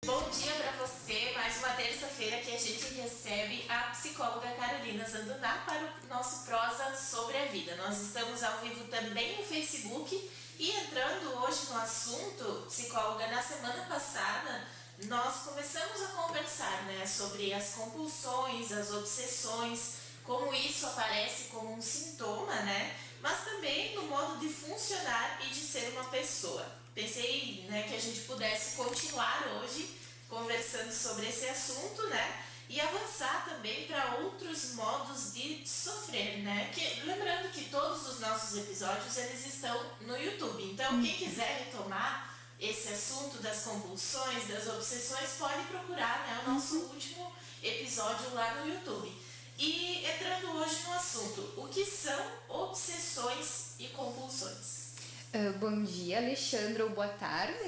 Bom dia para você, mais uma terça-feira que a gente recebe a psicóloga Carolina Zanduná para o nosso Prosa sobre a Vida. Nós estamos ao vivo também no Facebook e entrando hoje no assunto, psicóloga, na semana passada nós começamos a conversar, sobre as compulsões, as obsessões, como isso aparece como um sintoma, mas também no modo de funcionar e de ser uma pessoa. Pensei, que a gente pudesse continuar hoje conversando sobre esse assunto, e avançar também para outros modos de sofrer, lembrando que todos os nossos episódios eles estão no YouTube. Então, quem quiser retomar esse assunto das compulsões, das obsessões, pode procurar, o nosso último episódio lá no YouTube. E entrando hoje no assunto, o que são obsessões e compulsões? Bom dia, Alexandra, ou boa tarde,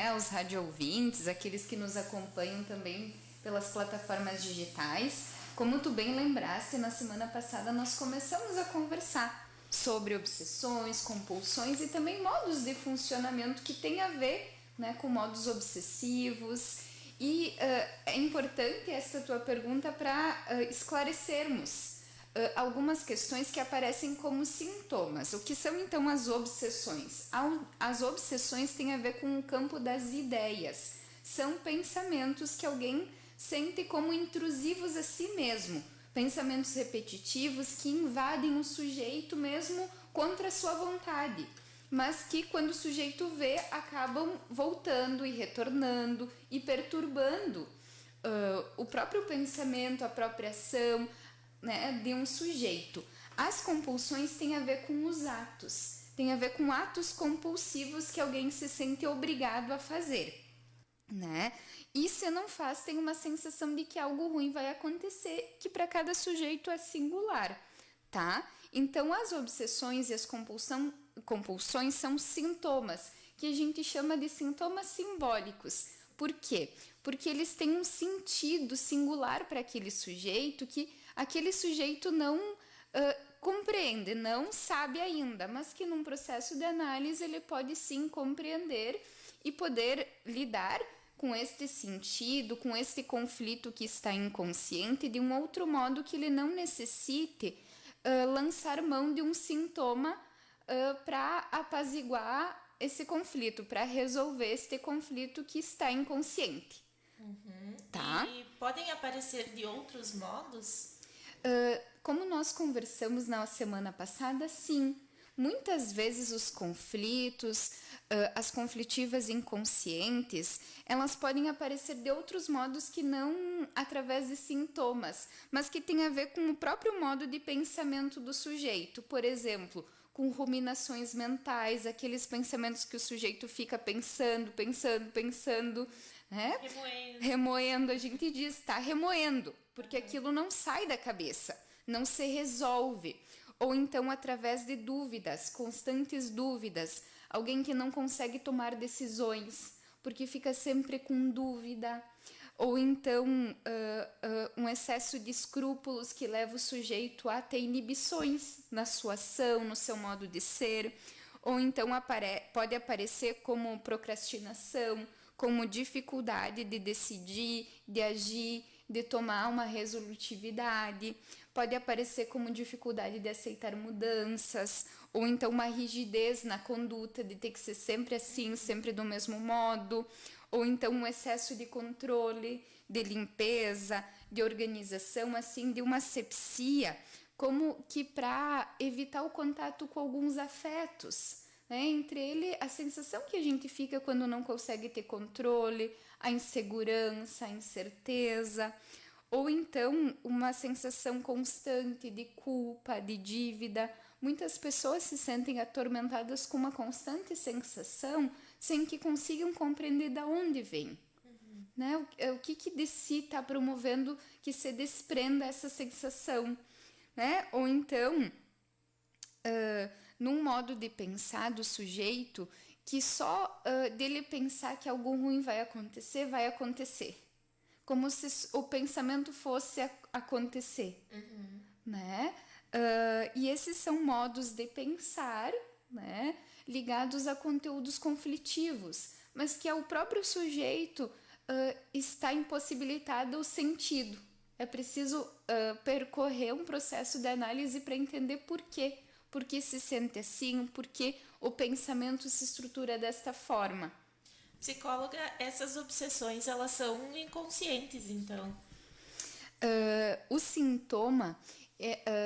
aos rádio ouvintes, aqueles que nos acompanham também pelas plataformas digitais. Como tu bem lembraste, na semana passada nós começamos a conversar sobre obsessões, compulsões e também modos de funcionamento que tem a ver, com modos obsessivos. E é importante essa tua pergunta para esclarecermos algumas questões que aparecem como sintomas. O que são então as obsessões? As obsessões têm a ver com o campo das ideias. São pensamentos que alguém sente como intrusivos a si mesmo. Pensamentos repetitivos que invadem o sujeito mesmo contra a sua vontade, mas que quando o sujeito vê, acabam voltando e retornando e perturbando o próprio pensamento, a própria ação, de um sujeito. As compulsões têm a ver com os atos, tem a ver com atos compulsivos que alguém se sente obrigado a fazer, E se não faz, tem uma sensação de que algo ruim vai acontecer, que para cada sujeito é singular, tá? Então, as obsessões e as compulsões são sintomas, que a gente chama de sintomas simbólicos. Por quê? Porque eles têm um sentido singular para aquele sujeito que aquele sujeito não compreende, não sabe ainda, mas que num processo de análise ele pode sim compreender e poder lidar com este sentido, com este conflito que está inconsciente de um outro modo que ele não necessite lançar mão de um sintoma para apaziguar esse conflito, para resolver este conflito que está inconsciente. Tá? E podem aparecer de outros modos? Como nós conversamos na semana passada, sim. Muitas vezes os conflitos, as conflitivas inconscientes, elas podem aparecer de outros modos que não através de sintomas, mas que tem a ver com o próprio modo de pensamento do sujeito. Por exemplo, com ruminações mentais, aqueles pensamentos que o sujeito fica pensando, remoendo, a gente diz, está remoendo, porque aquilo não sai da cabeça, não se resolve. Ou então através de dúvidas, constantes dúvidas, alguém que não consegue tomar decisões, porque fica sempre com dúvida, ou então um excesso de escrúpulos que leva o sujeito a ter inibições na sua ação, no seu modo de ser, ou então pode aparecer como procrastinação, como dificuldade de decidir, de agir, de tomar uma resolutividade, pode aparecer como dificuldade de aceitar mudanças, ou então uma rigidez na conduta, de ter que ser sempre assim, sempre do mesmo modo, ou então um excesso de controle, de limpeza, de organização, assim, de uma asepsia, como que para evitar o contato com alguns afetos. Entre ele, a sensação que a gente fica quando não consegue ter controle, a insegurança, a incerteza, ou então uma sensação constante de culpa, de dívida. Muitas pessoas se sentem atormentadas com uma constante sensação sem que consigam compreender de onde vem. O que de si está promovendo que se desprenda essa sensação. Ou então num modo de pensar do sujeito que só dele pensar que algo ruim vai acontecer. Como se o pensamento fosse acontecer. E esses são modos de pensar, ligados a conteúdos conflitivos, mas que é o próprio sujeito está impossibilitado o sentido. É preciso percorrer um processo de análise para entender por quê. Por que se sente assim, por que o pensamento se estrutura desta forma. Psicóloga, essas obsessões, elas são inconscientes, então. O sintoma,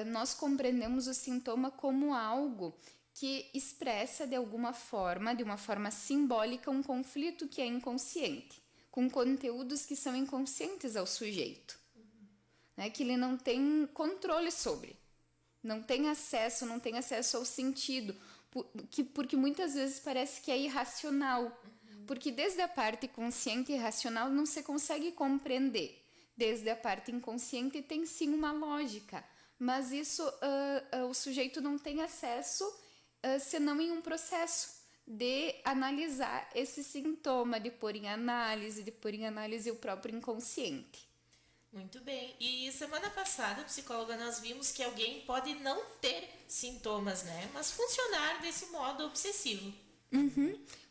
nós compreendemos o sintoma como algo que expressa de alguma forma, de uma forma simbólica, um conflito que é inconsciente, com conteúdos que são inconscientes ao sujeito, né, que ele não tem controle sobre, não tem acesso ao sentido, porque muitas vezes parece que é irracional, porque desde a parte consciente e racional não se consegue compreender. Desde a parte inconsciente tem sim uma lógica, mas isso o sujeito não tem acesso senão em um processo de analisar esse sintoma, de pôr em análise o próprio inconsciente. Muito bem. E semana passada, psicóloga, nós vimos que alguém pode não ter sintomas, né? Mas funcionar desse modo obsessivo.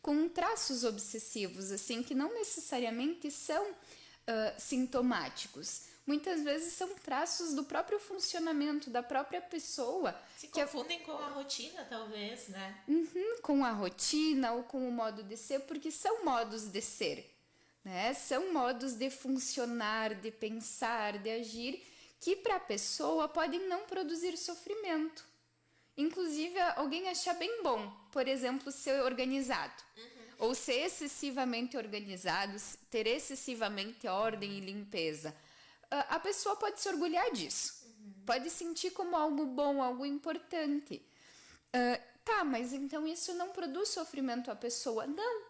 Com traços obsessivos, assim, que não necessariamente são sintomáticos. Muitas vezes são traços do próprio funcionamento da própria pessoa. Se confundem com a rotina, talvez, né? Com a rotina ou com o modo de ser, porque são modos de ser, né? São modos de funcionar, de pensar, de agir, que para a pessoa podem não produzir sofrimento. Inclusive, alguém achar bem bom, por exemplo, ser organizado. Ou ser excessivamente organizado, ter excessivamente ordem e limpeza. A pessoa pode se orgulhar disso. Pode sentir como algo bom, algo importante. Tá, mas então isso não produz sofrimento à pessoa? Não.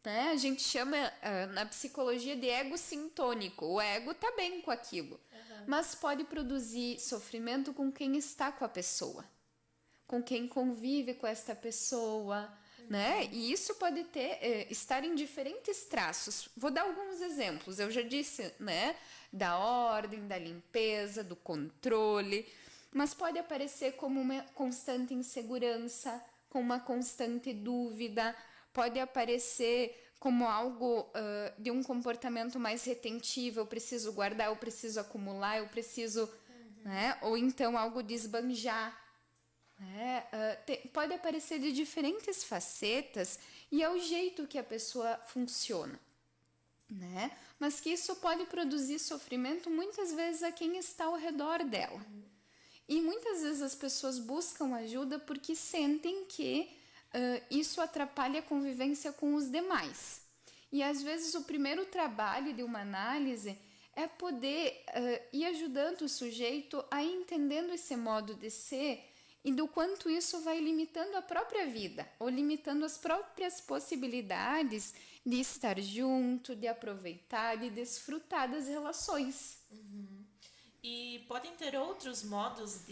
Né? A gente chama na psicologia de ego sintônico. O ego tá bem com aquilo. Mas pode produzir sofrimento com quem está com a pessoa. Com quem convive com esta pessoa, né? E isso pode estar em diferentes traços. Vou dar alguns exemplos. Eu já disse, né? Da ordem, da limpeza, do controle. Mas pode aparecer como uma constante insegurança, como uma constante dúvida. Pode aparecer como algo de um comportamento mais retentivo. Eu preciso guardar, eu preciso acumular, eu preciso... Né? Ou então algo de esbanjar. Pode aparecer de diferentes facetas e é o jeito que a pessoa funciona, né? Mas que isso pode produzir sofrimento muitas vezes a quem está ao redor dela. E muitas vezes as pessoas buscam ajuda porque sentem que isso atrapalha a convivência com os demais. E às vezes o primeiro trabalho de uma análise é poder ir ajudando o sujeito a ir entendendo esse modo de ser e do quanto isso vai limitando a própria vida, ou limitando as próprias possibilidades de estar junto, de aproveitar, de desfrutar das relações. E podem ter outros modos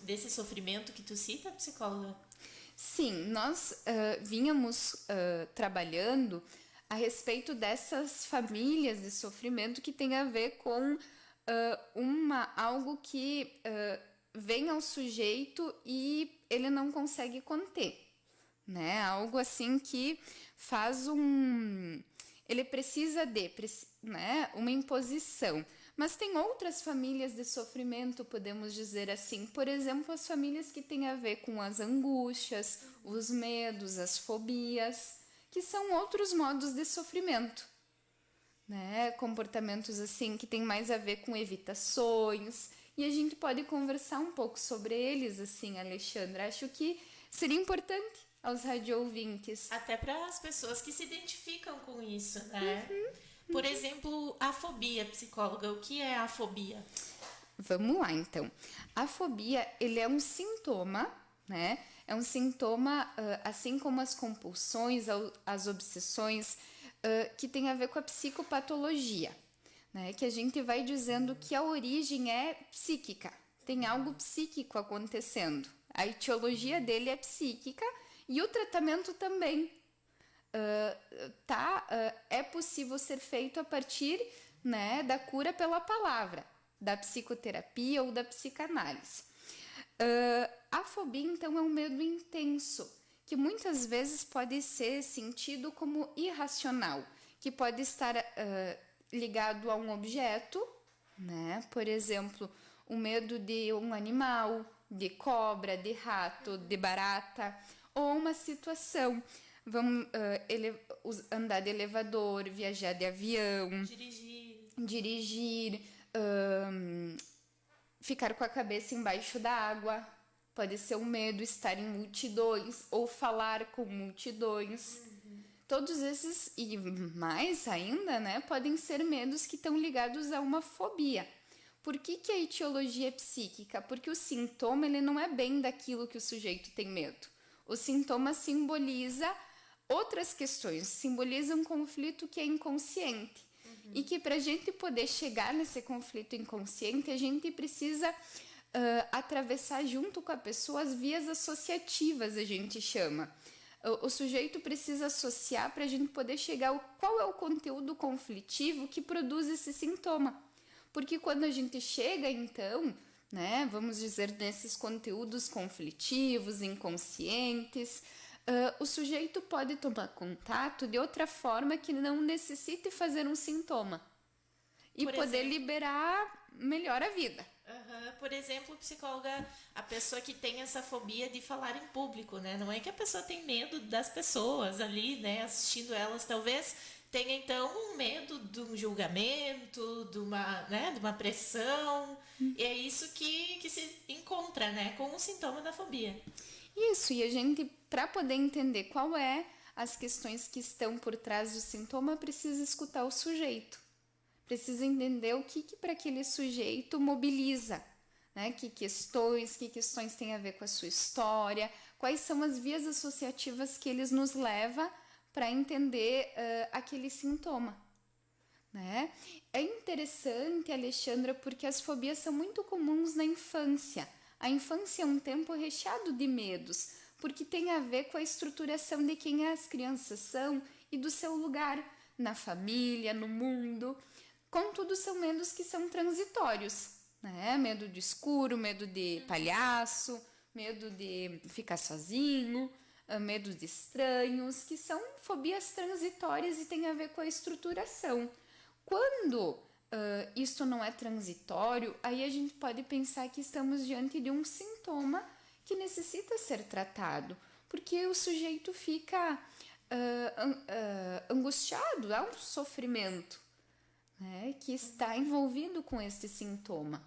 desse sofrimento que tu cita, psicóloga? Sim, nós vínhamos trabalhando a respeito dessas famílias de sofrimento que tem a ver com algo que... vem ao sujeito e ele não consegue conter, né? Algo assim que faz ele precisa né? Uma imposição. Mas tem outras famílias de sofrimento, podemos dizer assim. Por exemplo, as famílias que têm a ver com as angústias, os medos, as fobias, que são outros modos de sofrimento. Né? Comportamentos assim que tem mais a ver com evitações, e a gente pode conversar um pouco sobre eles, assim, Alexandra. Acho que seria importante aos radioouvintes. Até para as pessoas que se identificam com isso, né? Por exemplo, a fobia, psicóloga. O que é a fobia? Vamos lá, então. A fobia, ele é um sintoma, né? É um sintoma, assim como as compulsões, as obsessões, que tem a ver com a psicopatologia. Né, que a gente vai dizendo que a origem é psíquica, tem algo psíquico acontecendo. A etiologia dele é psíquica e o tratamento também é possível ser feito a partir, né, da cura pela palavra, da psicoterapia ou da psicanálise. A fobia, então, é um medo intenso, que muitas vezes pode ser sentido como irracional, que pode estar ligado a um objeto, né? Por exemplo, o medo de um animal, de cobra, de rato, de barata, ou uma situação. Vamos andar de elevador, viajar de avião, dirigir, ficar com a cabeça embaixo da água. Pode ser um medo estar em multidões ou falar com multidões. Todos esses e mais ainda, né, podem ser medos que estão ligados a uma fobia. Por que a etiologia é psíquica? Porque o sintoma ele não é bem daquilo que o sujeito tem medo. O sintoma simboliza outras questões, simboliza um conflito que é inconsciente. E que para a gente poder chegar nesse conflito inconsciente, a gente precisa atravessar junto com a pessoa as vias associativas, a gente chama. O sujeito precisa associar para a gente poder chegar qual é o conteúdo conflitivo que produz esse sintoma. Porque quando a gente chega, então, né, vamos dizer, nesses conteúdos conflitivos, inconscientes, o sujeito pode tomar contato de outra forma que não necessite fazer um sintoma. E poder liberar melhor a vida. Por exemplo, psicóloga, a pessoa que tem essa fobia de falar em público, né? Não é que a pessoa tem medo das pessoas ali, né, assistindo elas, talvez tenha então um medo de um julgamento, de uma pressão. E é isso que se encontra, né, com o sintoma da fobia. Isso, e a gente, para poder entender qual é as questões que estão por trás do sintoma, precisa escutar o sujeito. Precisa entender o que para aquele sujeito mobiliza, né? Que questões têm a ver com a sua história, quais são as vias associativas que eles nos levam para entender aquele sintoma. Né? É interessante, Alexandra, porque as fobias são muito comuns na infância. A infância é um tempo recheado de medos, porque tem a ver com a estruturação de quem as crianças são e do seu lugar na família, no mundo. Contudo, são medos que são transitórios, né? Medo de escuro, medo de palhaço, medo de ficar sozinho, medo de estranhos, que são fobias transitórias e tem a ver com a estruturação. Quando isso não é transitório, aí a gente pode pensar que estamos diante de um sintoma que necessita ser tratado, porque o sujeito fica angustiado, há um sofrimento, né, que está envolvido com este sintoma.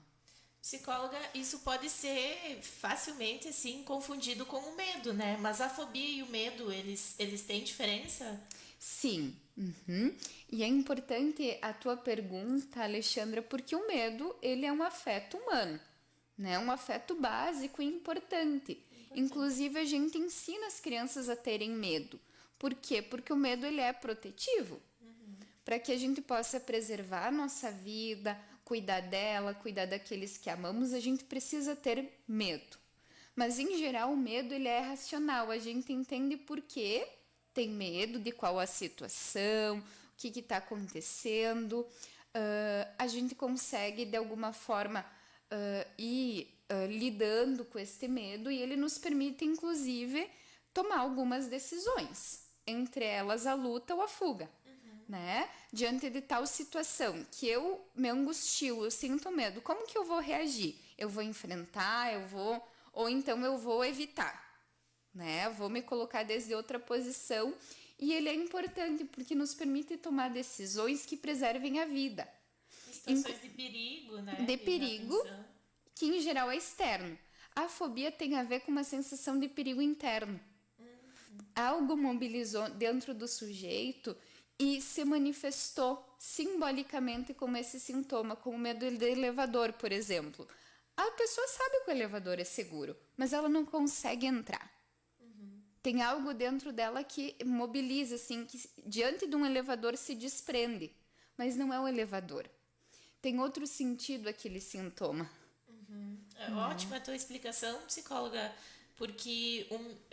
Psicóloga, isso pode ser facilmente assim confundido com o medo, né? Mas a fobia e o medo, eles têm diferença? Sim. E é importante a tua pergunta, Alexandra, porque o medo, ele é um afeto humano, né? Um afeto básico e importante. Inclusive, a gente ensina as crianças a terem medo. Por quê? Porque o medo, ele é protetivo. Para que a gente possa preservar a nossa vida, cuidar dela, cuidar daqueles que amamos, a gente precisa ter medo. Mas, em geral, o medo ele é racional. A gente entende por quê tem medo, de qual a situação, o que está acontecendo. A gente consegue, de alguma forma, ir lidando com este medo e ele nos permite, inclusive, tomar algumas decisões. Entre elas, a luta ou a fuga. Né? Diante de tal situação que eu me angustio, eu sinto medo, como que eu vou reagir? Eu vou enfrentar, ou então eu vou evitar, né? Eu vou me colocar desde outra posição e ele é importante porque nos permite tomar decisões que preservem a vida. Situações de perigo, né? De perigo, que em geral é externo. A fobia tem a ver com uma sensação de perigo interno. Algo mobilizou dentro do sujeito e se manifestou simbolicamente como esse sintoma, como o medo de elevador, por exemplo. A pessoa sabe que o elevador é seguro, mas ela não consegue entrar. Tem algo dentro dela que mobiliza, assim, que diante de um elevador se desprende, mas não é o elevador. Tem outro sentido aquele sintoma. É ótima a tua explicação, psicóloga, porque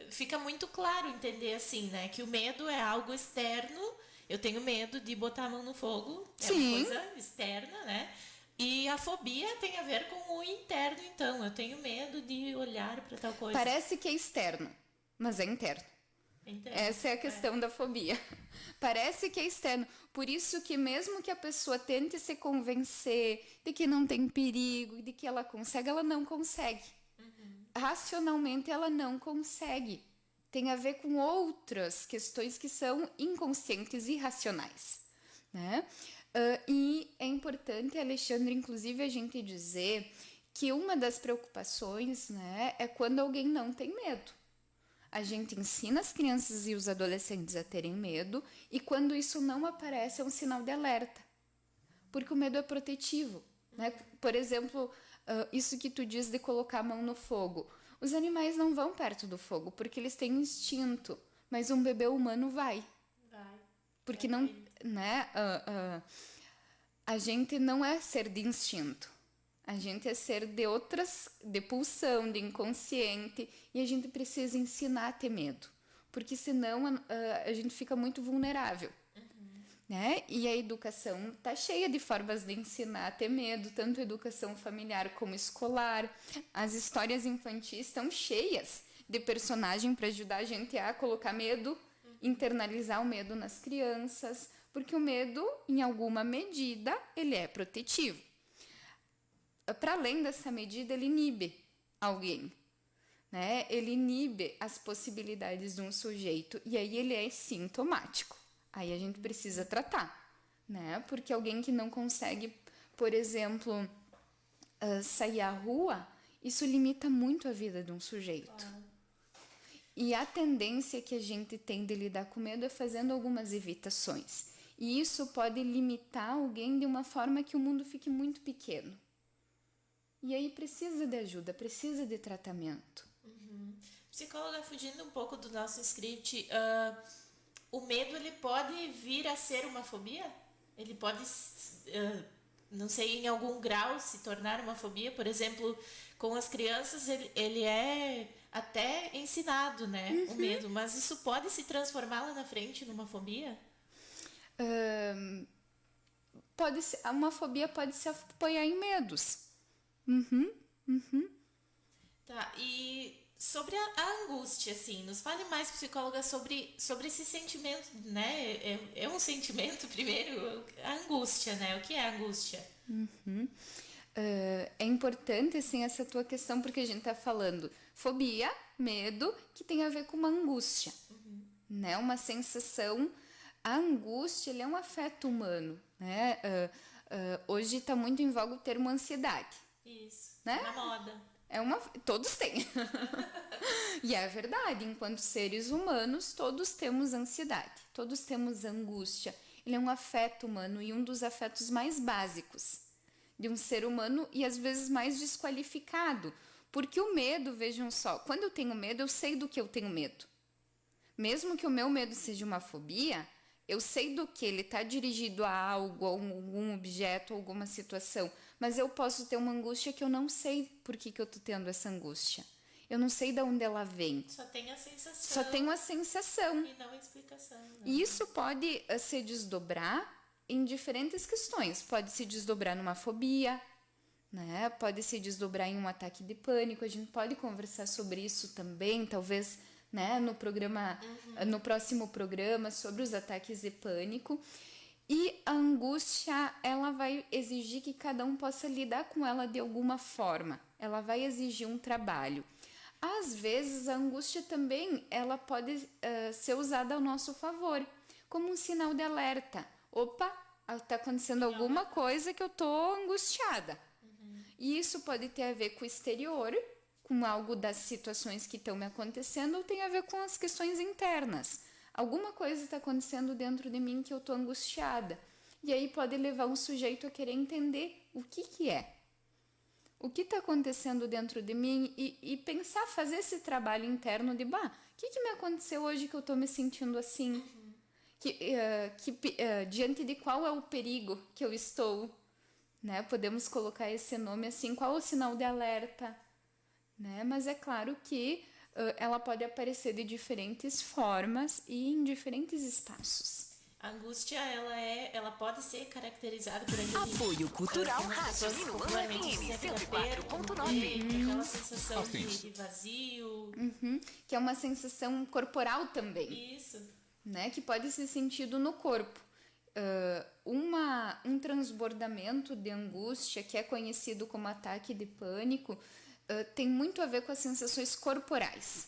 fica muito claro entender assim, né, que o medo é algo externo. Eu tenho medo de botar a mão no fogo, é uma coisa externa, né? E a fobia tem a ver com o interno, então. Eu tenho medo de olhar para tal coisa. Parece que é externo, mas é interno. Entendo. Essa é a questão da fobia. Parece que é externo. Por isso que mesmo que a pessoa tente se convencer de que não tem perigo, de que ela consegue, ela não consegue. Racionalmente ela não consegue. Tem a ver com outras questões que são inconscientes e irracionais, né? E é importante, Alexandre, inclusive a gente dizer que uma das preocupações, né, é quando alguém não tem medo. A gente ensina as crianças e os adolescentes a terem medo e quando isso não aparece é um sinal de alerta, porque o medo é protetivo, né? Por exemplo, isso que tu diz de colocar a mão no fogo. Os animais não vão perto do fogo porque eles têm instinto, mas um bebê humano vai. Porque não, né? A gente não é ser de instinto. A gente é ser de pulsão, de inconsciente, e a gente precisa ensinar a ter medo, porque senão a gente fica muito vulnerável. Né? E a educação está cheia de formas de ensinar a ter medo, tanto educação familiar como escolar. As histórias infantis estão cheias de personagem para ajudar a gente a colocar medo, internalizar o medo nas crianças, porque o medo, em alguma medida, ele é protetivo. Para além dessa medida, ele inibe alguém, né? Ele inibe as possibilidades de um sujeito e aí ele é sintomático. Aí a gente precisa tratar, né? Porque alguém que não consegue, por exemplo, sair à rua, isso limita muito a vida de um sujeito. E a tendência que a gente tem de lidar com medo é fazendo algumas evitações. E isso pode limitar alguém de uma forma que o mundo fique muito pequeno. E aí precisa de ajuda, precisa de tratamento. Psicóloga, fugindo um pouco do nosso script, o medo ele pode vir a ser uma fobia? Ele pode, não sei, em algum grau se tornar uma fobia? Por exemplo, com as crianças ele é até ensinado, né? O medo, mas isso pode se transformar lá na frente numa fobia? Uma fobia pode se apoiar em medos. Tá, e sobre a angústia, assim, nos fale mais, psicóloga, sobre esse sentimento, né? É um sentimento, primeiro, a angústia, né? O que é a angústia? É importante, assim, essa tua questão, porque a gente tá falando fobia, medo, que tem a ver com uma angústia, né? Uma sensação. A angústia, ele é um afeto humano, né? Hoje está muito em voga o termo ansiedade. Isso, né? na moda. Todos têm. E é verdade, enquanto seres humanos, todos temos ansiedade, todos temos angústia. Ele é um afeto humano e um dos afetos mais básicos de um ser humano e às vezes mais desqualificado. Porque o medo, vejam só, quando eu tenho medo, eu sei do que eu tenho medo. Mesmo que o meu medo seja uma fobia, eu sei do que ele está dirigido a algo, a algum objeto, alguma situação, mas eu posso ter uma angústia que eu não sei por que eu estou tendo essa angústia. Eu não sei de onde ela vem. Só tem a sensação. Só tenho a sensação. E não a explicação. Né? E isso pode se desdobrar em diferentes questões. Pode se desdobrar numa fobia, né? Pode se desdobrar em um ataque de pânico. A gente pode conversar sobre isso também, talvez, né, no próximo programa sobre os ataques de pânico. E a angústia, ela vai exigir que cada um possa lidar com ela de alguma forma. Ela vai exigir um trabalho. Às vezes, a angústia também ela pode ser usada ao nosso favor, como um sinal de alerta. Opa, está acontecendo alguma coisa que eu estou angustiada. E isso pode ter a ver com o exterior, com algo das situações que estão me acontecendo, ou tem a ver com as questões internas. Alguma coisa está acontecendo dentro de mim que eu estou angustiada. E aí pode levar um sujeito a querer entender o que é. O que está acontecendo dentro de mim e pensar, fazer esse trabalho interno de, o que me aconteceu hoje que eu estou me sentindo assim? Diante de qual é o perigo que eu estou? Né? Podemos colocar esse nome assim, qual é o sinal de alerta? Né? Mas é claro que ela pode aparecer de diferentes formas e em diferentes espaços. A angústia, ela pode ser caracterizada por aquele... Apoio Cultural Rádio Minuano FM 104.9. Aquela sensação de vazio. Que é uma sensação corporal também. Isso. Né? Que pode ser sentido no corpo. Um transbordamento de angústia, que é conhecido como ataque de pânico, tem muito a ver com as sensações corporais.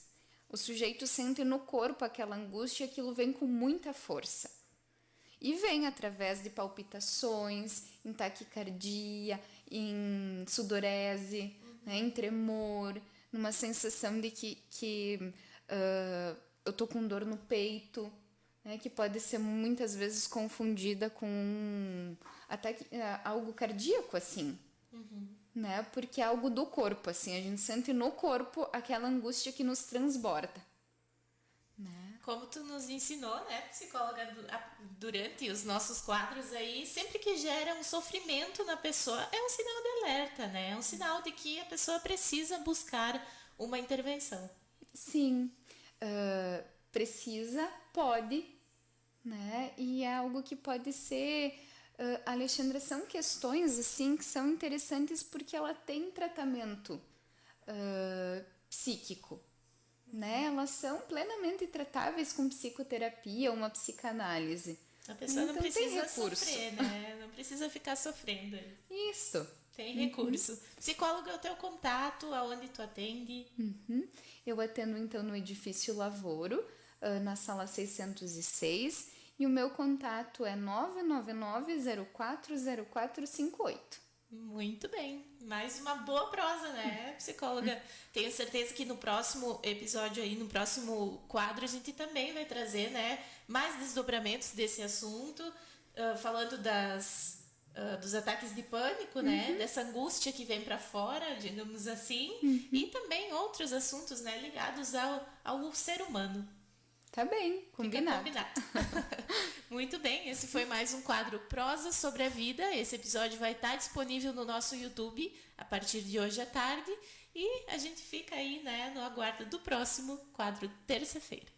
O sujeito sente no corpo aquela angústia e aquilo vem com muita força. E vem através de palpitações, em taquicardia, em sudorese, né, em tremor, numa sensação de que eu tô com dor no peito, né, que pode ser muitas vezes confundida com algo cardíaco, assim. Né? Porque é algo do corpo, assim, a gente sente no corpo aquela angústia que nos transborda. Né? Como tu nos ensinou, né, psicóloga, durante os nossos quadros aí, sempre que gera um sofrimento na pessoa, é um sinal de alerta, né? É um sinal de que a pessoa precisa buscar uma intervenção. Sim, precisa, pode, né? E é algo que pode ser... Alexandra, são questões assim que são interessantes porque ela tem tratamento psíquico, né? Elas são plenamente tratáveis com psicoterapia, uma psicanálise. A pessoa não precisa sofrer, né? Não precisa ficar sofrendo. Isso. Tem recurso. Psicóloga é o teu contato, aonde tu atende? Eu atendo então no Edifício Lavoro, na sala 606. E o meu contato é 999-040458. Muito bem. Mais uma boa prosa, né, psicóloga? Tenho certeza que no próximo episódio aí, no próximo quadro, a gente também vai trazer, né, mais desdobramentos desse assunto, falando dos ataques de pânico, né, dessa angústia que vem para fora, digamos assim, e também outros assuntos, né, ligados ao ser humano. Tá bem, combinado. Muito bem, esse foi mais um quadro Prosa sobre a Vida. Esse episódio vai estar disponível no nosso YouTube a partir de hoje à tarde. E a gente fica aí, né, no aguardo do próximo quadro terça-feira.